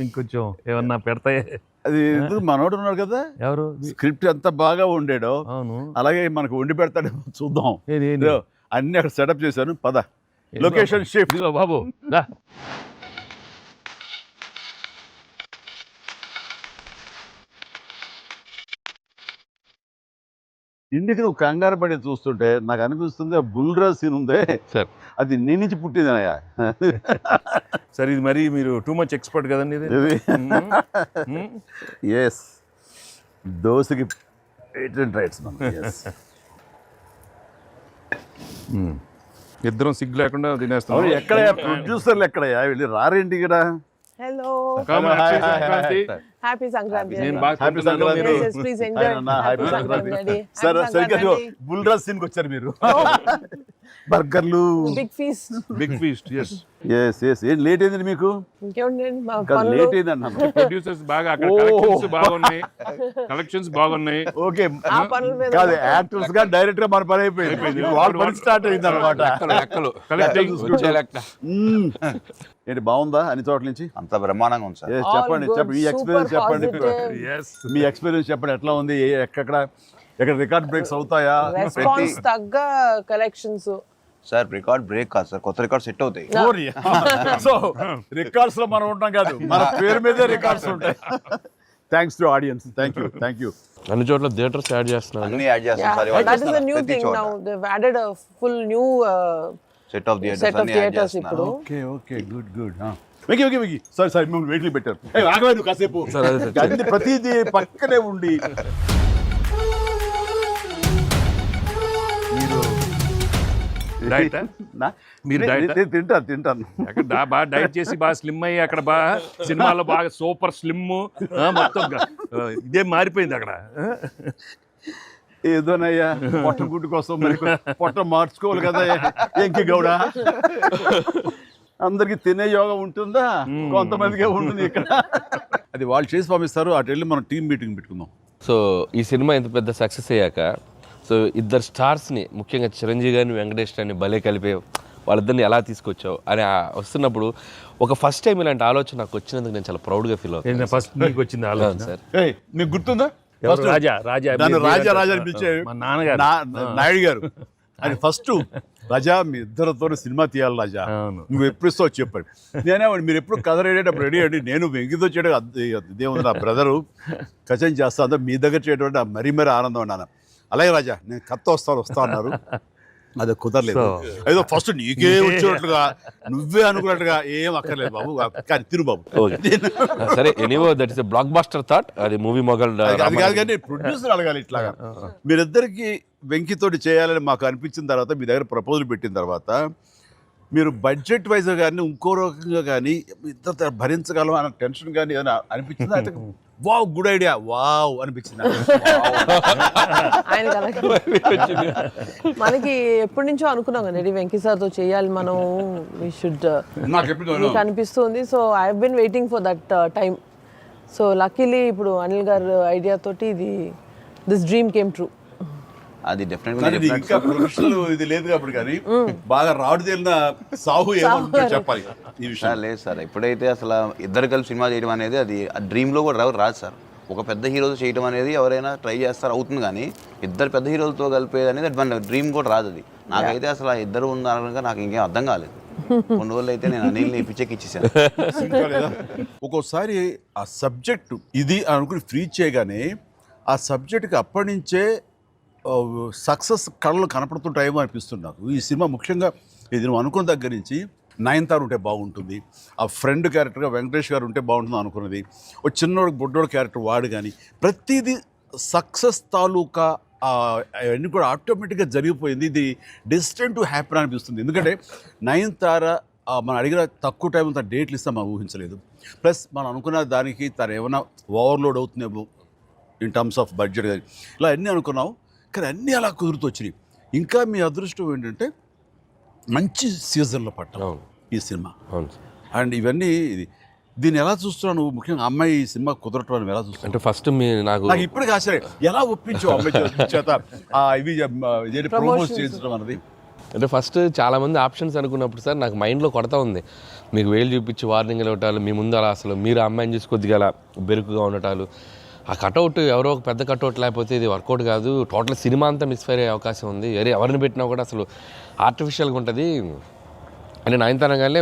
S3: ఇంకొంచెం ఏమన్నా పెడతాయి.
S2: అది మనోడు ఉన్నాడు కదా,
S3: ఎవరు
S2: స్క్రిప్ట్ ఎంత బాగా ఉండేడో
S3: అవును
S2: అలాగే మనకు వండి పెడతాడు, చూద్దాం. అన్ని అక్కడ సెటప్ చేశాను, పద లొకేషన్ షిఫ్ట్
S3: బాబు.
S2: ఇంటికి నువ్వు కంగారు పడి చూస్తుంటే నాకు అనిపిస్తుంది ఆ బుల్రాజ్ సీన్ ఉందే
S3: సార్,
S2: అది నీ నుంచి పుట్టిందనయ్యా.
S3: సార్ ఇది మరి మీరు టూ మచ్ ఎక్స్పర్ట్ కదండి ఇది.
S2: ఎస్, దోశకి పేటెంట్ రైట్స్ మనం.
S3: ఇద్దరం సిగ్గు లేకుండా తినేస్తాం.
S2: ఎక్కడయ్యా ప్రొడ్యూసర్లు, ఎక్కడయ్యా వెళ్ళి రారేంటి ఇక్కడ?
S4: Hello.
S3: Happy Sankranti.
S4: Please enjoy. Happy Sankranti.
S2: సరే బుల్రాజ్ సీన్కి వచ్చారు మీరు. బర్గర్లు,
S4: బిగ్ ఫీస్ట్.
S2: ఎస్ ఏం లేట్ అయింది మీకు? లేట్ అయింది అన్నా.
S3: ప్రొడ్యూసర్స్ బాగా అక్కడ కలెక్షన్స్ బాగున్నాయి.
S2: ఓకే కాదు, యాక్టర్స్ గా డైరెక్ట్ గా మన పని అయిపోయింది, వాళ్ళ పని స్టార్ట్ అయింది అనమాట. ఏంటి బాగుందా అన్ని చోట్ల నుంచి?
S5: అంత బ్రహ్మాండంగా ఉంది సార్.
S2: చెప్పండి మీ ఎక్స్పీరియన్స్ చెప్పండి. మీ ఎక్స్పీరియన్స్ చెప్పండి, ఎట్లా ఉంది, ఎక్కడ రికార్డ్ బ్రేక్స్ అవుతాయా?
S4: రెస్పాన్స్ తగ్గ కలెక్షన్స్
S5: సార్. రికార్డ్ బ్రేక్ కాదు సార్, కొత్త రికార్డ్ సెట్ అవుతాయి.
S2: సో రికార్డ్స్ లో మనం ఉంటాం కాదు, మన పేరు మీదే రికార్డ్స్ ఉంటాయి. Thanks to audience. Thank you.
S1: అన్ని చోట్ల థియేటర్స్ యాడ్ చేస్తున్నారు,
S5: అన్ని యాడ్ చేస్తారు sir.
S4: That is the new thing now. They have added a full new
S5: set of theatres ఇప్పుడు.
S2: Okay good. వెకి సారీ మేము వెయిట్లు పెట్టారు. ఆగవే నువ్వు కాసేపు, అన్ని ప్రతిదీ పక్కనే ఉండి.
S3: మీరు
S2: తింటాను
S3: అక్కడ బాగా డైట్ చేసి బాగా స్లిమ్ అయ్యి అక్కడ బాగా సినిమాలో బాగా సూపర్ స్లిమ్ మొత్తం ఇదే మారిపోయింది అక్కడ.
S2: ఏదోనయ్యా పొట్ట గుడ్డు కోసం మరి పొట్ట మార్చుకోవాలి కదా ఎంకి గౌడ. అందరికి తినే యోగం ఉంటుందా? కొంతమందికే ఉంటుంది ఇక్కడ. అది వాళ్ళు చేసి పంపిస్తారు, అటు వెళ్ళి మనం టీం మీటింగ్ పెట్టుకుందాం.
S1: సో ఈ సినిమా ఇంత పెద్ద సక్సెస్ అయ్యాక, సో ఇద్దరు స్టార్స్ని ముఖ్యంగా చిరంజీవి గారిని వెంకటేష్ గారిని భలే కలిపే వాళ్ళిద్దరిని ఎలా తీసుకొచ్చావు అని వస్తున్నప్పుడు ఒక ఫస్ట్ టైం ఇలాంటి ఆలోచన నాకు వచ్చినందుకు నేను చాలా ప్రౌడ్గా ఫీల్ అవుతాను.
S3: ఫస్ట్ మీకు వచ్చింది ఆలోచన
S1: సార్.
S2: మీకు గుర్తుందా?
S3: రాజా
S2: పిలిచే
S3: నాన్నగారు
S2: నాయుడు గారు అని ఫస్ట్, రాజా మీ ఇద్దరితో సినిమా తీయాలి రాజా, నువ్వు ఎప్పుడు ఇస్తావు చెప్పండి. నేనే మీరు ఎప్పుడు కథ రెడీ రెడీ అండి, నేను వెంకితో చేయడం ఇదేముంది, నా బ్రదరు కచన్ చేస్తా, అంతా మీ దగ్గర చేయడం మరీ ఆనందం అన్నాను. అలాగే రాజా నేను కథ వస్తా అన్నారు, అది కుదరలేదు. ఏదో ఫస్ట్ నీకే వచ్చినట్లుగా నువ్వే అనుకున్నట్టుగా ఏం అక్కర్లేదు బాబు, కానీ తిరు బాబు.
S1: సరే anyway that is a blockbuster thought. అది మూవీ మొగల్
S2: అది కాదు, కానీ ప్రొడ్యూసర్ అడగాలి ఇట్లాగా. మీరిద్దరికి వెంకితోటి చేయాలని మాకు అనిపించిన తర్వాత, మీ దగ్గర ప్రపోజల్ పెట్టిన తర్వాత, మీరు బడ్జెట్ వైజ్ కానీ ఇంకో రకంగా కానీ ఇద్దరు భరించగలం అన్న టెన్షన్ కానీ ఏదైనా అనిపించిందా? అయితే వావ్ గుడ్ ఐడియా వావ్ అనిపించింది
S4: మనకి. ఎప్పటి నుంచో అనుకున్నాం కదా వెంకీ సార్తో చేయాలి మనం, వి షుడ్, నాకు అనిపిస్తుంది. So I have been waiting for that time. So luckily ఇప్పుడు అనిల్ గారు ఐడియా తోటి దిస్ డ్రీమ్ కేమ్ ట్రూ.
S5: అది డెఫినెట్గా
S2: కానీ ఇది ఇంకా ప్రొఫెషనల్ ఇది లేదు కాబట్టి కానీ బాగా రాడు తేలిన సాహు ఏమంటారు చెప్పాలి ఈ విషయం.
S5: సార్ లేదు సార్, ఎప్పుడైతే అసలు ఇద్దరు కలిసి సినిమా చేయడం అనేది అది డ్రీమ్లో కూడా రాదు సార్. ఒక పెద్ద హీరోతో చేయడం అనేది ఎవరైనా ట్రై చేస్తారు అవుతుంది, కానీ ఇద్దరు పెద్ద హీరోలతో కలిపేది అనేది మన డ్రీమ్ కూడా రాదు. అది నాకైతే అసలు ఆ ఇద్దరు ఉన్నారనగా నాకు ఇంకేం అర్థం కాలేదు. కొన్ని రోజులు అయితే నేను అనిల్ని పిచ్చెక్కి ఇచ్చేసాను.
S2: ఒక్కోసారి ఆ సబ్జెక్టు ఇది అనుకుని ఫ్రీ చేయగానే ఆ సబ్జెక్ట్కి అప్పటి నుంచే సక్సెస్ కళలు కనపడుతుంటాయేమో అనిపిస్తుంది నాకు. ఈ సినిమా ముఖ్యంగా ఇది నువ్వు అనుకున్న దగ్గర నుంచి నయనతార ఉంటే బాగుంటుంది, ఆ ఫ్రెండ్ క్యారెక్టర్గా వెంకటేష్ గారు ఉంటే బాగుంటుంది అనుకున్నది, ఒక చిన్నోడు బొడ్డోడు క్యారెక్టర్ వాడు కానీ ప్రతిదీ సక్సెస్ తాలూకా అవన్నీ కూడా ఆటోమేటిక్గా జరిగిపోయింది. ఇది డెస్టిన్ టు హ్యాపీ అనిపిస్తుంది. ఎందుకంటే నయనతార మనం అడిగిన తక్కువ టైం అంతా డేట్లు ఇస్తాం మనం ఊహించలేదు. ప్లస్ మనం అనుకున్న దానికి తను ఏమైనా ఓవర్లోడ్ అవుతుందేమో ఇన్ టర్మ్స్ ఆఫ్ బడ్జెట్ కానీ ఇలా అన్నీ అనుకున్నాం, కానీ అన్నీ అలా కుదురుతూ వచ్చినాయి. ఇంకా మీ అదృష్టం ఏంటంటే మంచి సీజన్లో పట్టాం ఈ సినిమా. అండ్ ఇవన్నీ దీన్ని ఎలా చూస్తున్నావు నువ్వు? ముఖ్యంగా అమ్మాయి ఈ సినిమా కుదరటం అని ఎలా చూస్తున్నావు?
S1: అంటే ఫస్ట్ నాకు
S2: ఇప్పటికీ ఆశ్చర్యం, ఎలా ఒప్పించావు అమ్మాయి చేత ఇవి ప్రమోట్ చేయించడం అన్నది?
S1: అంటే ఫస్ట్ చాలామంది ఆప్షన్స్ అనుకున్నప్పుడు సార్ నాకు మైండ్లో కొడతా ఉంది, మీకు వేలు చూపించి వార్నింగ్లు ఇవ్వటాలు, మీ ముందు అలా అసలు మీరు అమ్మాయిని చూసి కొద్దిగా అలా బెరుకుగా ఉండటాలు, ఆ కటౌట్ ఎవరో ఒక పెద్ద కటౌట్ లేకపోతే ఇది వర్కౌట్ కాదు, టోటల్ సినిమా అంతా మిస్ఫైర్ అయ్యే అవకాశం ఉంది, ఎవరిని పెట్టినా కూడా అసలు ఆర్టిఫిషియల్గా ఉంటుంది అంటే నయనతారగానే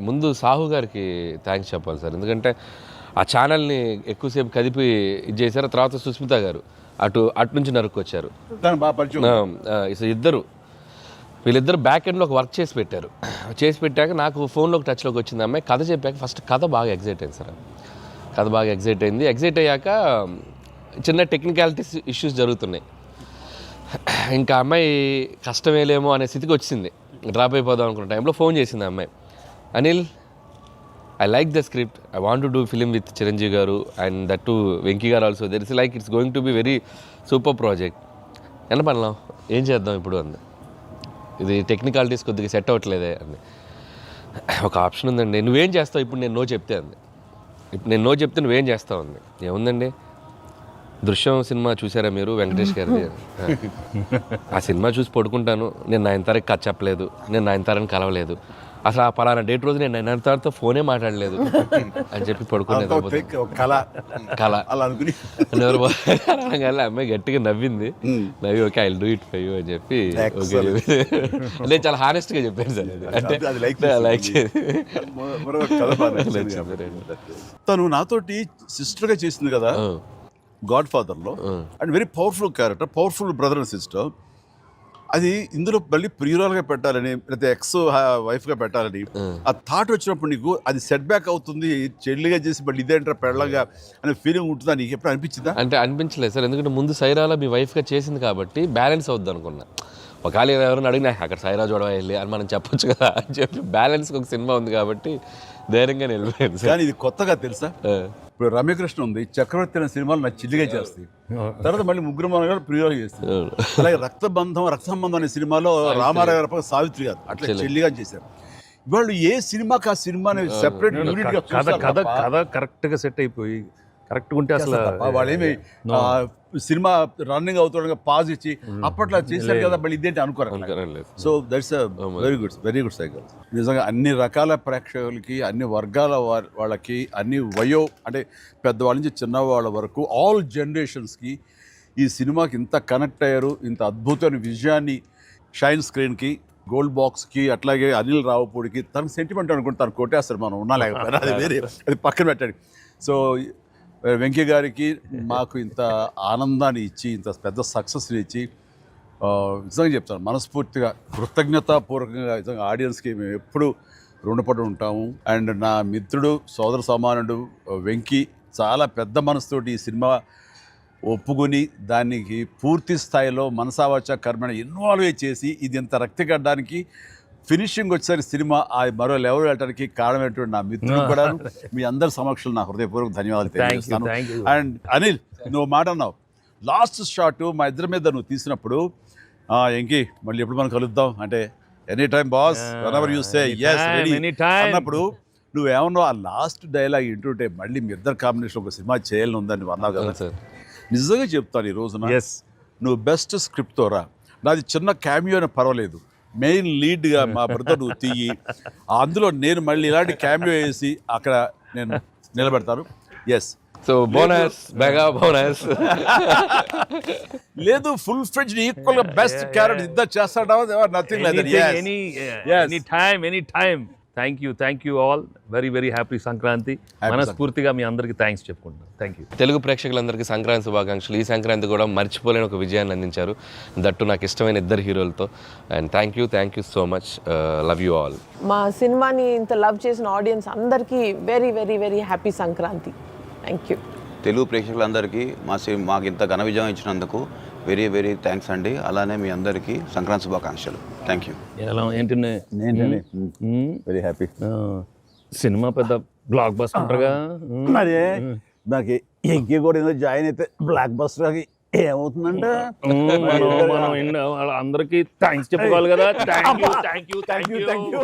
S1: ముందు సాహు గారికి థ్యాంక్స్ చెప్పాలి సార్. ఎందుకంటే ఆ ఛానల్ని ఎక్కువసేపు కదిపి ఇది చేశారు. తర్వాత సుస్మిత గారు అటు నుంచి నరుక్కొచ్చారు. వీళ్ళిద్దరు బ్యాక్ ఎండ్లో ఒక వర్క్ చేసి పెట్టారు. చేసి పెట్టాక నాకు ఫోన్లోకి టచ్లోకి వచ్చింది అమ్మాయి. కథ చెప్పాక ఫస్ట్ కథ బాగా ఎగ్జైట్ అయింది సార్. కథ బాగా ఎగ్జైట్ అయింది. ఎగ్జైట్ అయ్యాక చిన్న టెక్నికాలిటీస్ ఇష్యూస్ జరుగుతున్నాయి. ఇంకా అమ్మాయి కష్టమేలేమో అనే స్థితికి వచ్చింది. డ్రాప్ అయిపోదాం అనుకున్న టైంలో ఫోన్ చేసింది అమ్మాయి, Anil I like the script, I want to do film with Chiranjeevi గారు అండ్ దట్ టు వెంకీ గారు also, there is like it's going to be very super project, ఎంత పడలాం ఏం చేద్దాం ఇప్పుడు అంది. ఇది టెక్నికాలిటీస్ కొద్దిగా సెట్ అవ్వట్లేదే అంది. ఒక ఆప్షన్ ఉందండి, నువ్వేం చేస్తావు ఇప్పుడు నేను నో చెప్తే అంది. ఇప్పుడు నేను నో చెప్తే నువ్వేం చేస్తావు అంది. ఏముందండి, దృశ్యం సినిమా చూసారా మీరు వెంకటేష్ గారిది? ఆ సినిమా చూసి పడుకుంటాను, నేను నయనతారకి కథ చెప్పలేదు, నేను నయనతారని కలవలేదు, అసలు ఆ పలానా డేట్ రోజు నేను నయనతారతో ఫోనే మాట్లాడలేదు అని చెప్పి పడుకునేది. అమ్మాయి గట్టిగా నవ్వింది. నవ్వి okay I will do it for you అని చెప్పి ఓకే నేను చాలా హానెస్ట్గా చెప్పాను సార్. అంటే లైక్
S2: తను నాతోటి సిస్టర్గా చేసింది కదా గాడ్ ఫాదర్లో, and very powerful character, powerful brother and sister. అది ఇందులో మళ్ళీ ప్రియురాలుగా పెట్టాలని లేకపోతే ఎక్స్ వైఫ్గా పెట్టాలని ఆ థాట్ వచ్చినప్పుడు నీకు అది సెట్ బ్యాక్ అవుతుంది, చెల్లిగా చేసి మళ్ళీ ఇదేంటారా పెళ్ళగా అనే ఫీలింగ్ ఉంటుందా నీకు ఎప్పుడు అనిపించిందా?
S1: అంటే అనిపించలేదు సార్, ఎందుకంటే ముందు సైరాలో మీ వైఫ్గా చేసింది కాబట్టి బ్యాలెన్స్ అవుద్ది అనుకున్నా. ఒకవేళ ఎవరైనా అడిగినా అక్కడ సైరా చూడవా వెళ్ళి అని మనం చెప్పొచ్చు కదా అని చెప్పి బ్యాలెన్స్కి ఒక సినిమా ఉంది కాబట్టి ధైర్యంగా వెళ్ళిపోయింది సార్.
S2: కానీ ఇది కొత్తగా తెలుసా, ఇప్పుడు రమ్యకృష్ణ ఉంది, చక్రవర్తి అనే సినిమాలు నాకు చిల్లిగా చేస్తాయి, తర్వాత మళ్ళీ ముగ్గురు మనగారు ప్రియురాలు చేస్తారు. అలాగే రక్త సంబంధం అనే సినిమాలో రామారావు గారు సావిత్రి గారు అట్లా చెల్లిగా చేశారు. వాళ్ళు ఏ సినిమాకి ఆ సినిమాని సెపరేట్
S3: కథ కరెక్ట్గా సెట్ అయిపోయి కరెక్ట్గా ఉంటే అసలు
S2: వాళ్ళేమి సినిమా రన్నింగ్ అవుతుండగా పాజ్ ఇచ్చి అప్పట్లో చేశారు కదా మళ్ళీ ఇదేంటి అనుకోరు. So that's very good cycle. నిజంగా అన్ని రకాల ప్రేక్షకులకి, అన్ని వర్గాల వాళ్ళకి, అన్ని అంటే పెద్దవాళ్ళ నుంచి చిన్నవాళ్ళ వరకు ఆల్ జనరేషన్స్కి ఈ సినిమాకి ఇంత కనెక్ట్ అయ్యారు. ఇంత అద్భుతమైన విజయాన్ని షైన్ స్క్రీన్కి, గోల్డ్ బాక్స్కి, అట్లాగే అనిల్ రావుపూడికి తన సెంటిమెంట్ అనుకుంటే తను కొట్టేస్తారు, మనం ఉన్నా లేకపోయినా అది వేరే, అది పక్కన పెట్టండి. సో వెంకయ్య గారికి మాకు ఇంత ఆనందాన్ని ఇచ్చి, ఇంత పెద్ద సక్సెస్ని ఇచ్చి నిజంగా చెప్తాను మనస్ఫూర్తిగా కృతజ్ఞతాపూర్వకంగా నిజంగా ఆడియన్స్కి మేము ఎప్పుడు రుణపడి ఉంటాము. అండ్ నా మిత్రుడు, సోదర సమానుడు వెంకీ చాలా పెద్ద మనసుతోటి ఈ సినిమా ఒప్పుకొని దానికి పూర్తి స్థాయిలో మనసావాచ కర్మని ఇన్వాల్వ్ చేసి ఇది ఇంత రక్తి కట్టడానికి ఫినిషింగ్ వచ్చేసరి సినిమా ఆ మరో లెవెల్ వెళ్ళడానికి కారణమైనటువంటి నా మిత్రుడు కూడా మీ అందరి సమక్షంలో నా హృదయపూర్వక ధన్యవాదాలు తెలియజేస్తాను. అండ్ అనిల్, నువ్వు మాట అన్నావు లాస్ట్ షాట్ మా ఇద్దరి మీద నువ్వు తీసినప్పుడు, ఎంకి మళ్ళీ ఎప్పుడు మనం కలుద్దాం అంటే any time boss, whenever you say yes ready అన్నప్పుడు నువ్వేమన్నా ఆ లాస్ట్ డైలాగ్ వింటుంటే మళ్ళీ మీ ఇద్దరు కాంబినేషన్ ఒక సినిమా చేయాలని ఉందని అన్నావు కదా
S1: సార్.
S2: నిజంగా చెప్తాను ఈ రోజున
S3: ఎస్
S2: నువ్వు బెస్ట్ స్క్రిప్ట్తో రా, నాది చిన్న క్యామియో అని పర్వాలేదు, మెయిన్ లీడ్గా మా బ్రదర్ నువ్వు తీయి, అందులో నేను మళ్ళీ ఇలాంటి క్యామియో వేసి అక్కడ నేను నిలబెడతాను. Yes
S1: so bonus, mega bonus.
S2: లేదు ఫుల్ ఫ్రెండ్స్ ఈక్వల్ గా బెస్ట్ క్యారెక్టర్ ఇద్దరు చేస్తాడా, nothing like that.
S3: Any time. Thank you all. Very happy Sankranti. మనస్ఫూర్తిగా మీ అందరికీ థ్యాంక్స్ చెప్పుకుంటున్నాను. Thank you.
S1: తెలుగు ప్రేక్షకులందరికీ సంక్రాంతి శుభాకాంక్షలు. ఈ సంక్రాంతి కూడా మర్చిపోలేని ఒక విజయాన్ని అందించారు, దట్టు నాకు ఇష్టమైన ఇద్దరు హీరోలతో. And thank you so much. Love you all.
S4: మా సినిమాని ఇంత లవ్ చేసిన ఆడియన్స్ అందరికీ very happy Sankranti. Thank you.
S5: Telugu ప్రేక్షకులందరికీ మాకు ఇంత ఘన విజయం ఇచ్చినందుకు వెరీ థ్యాంక్స్ అండి. అలానే మీ అందరికీ సంక్రాంతి శుభాకాంక్షలు. Thank you.
S3: ఎలా ఏంటి
S2: వెరీ హ్యాపీ.
S3: సినిమా పెద్ద బ్లాక్ బస్టర్గా
S2: మరి నాకు ఎంకే కూడా ఏదో జాయిన్ అయితే బ్లాక్ బస్టర్ ఏమవుతుందంటే
S3: మనం అందరికీ థ్యాంక్స్ చెప్పుకోవాలి కదా. Thank you.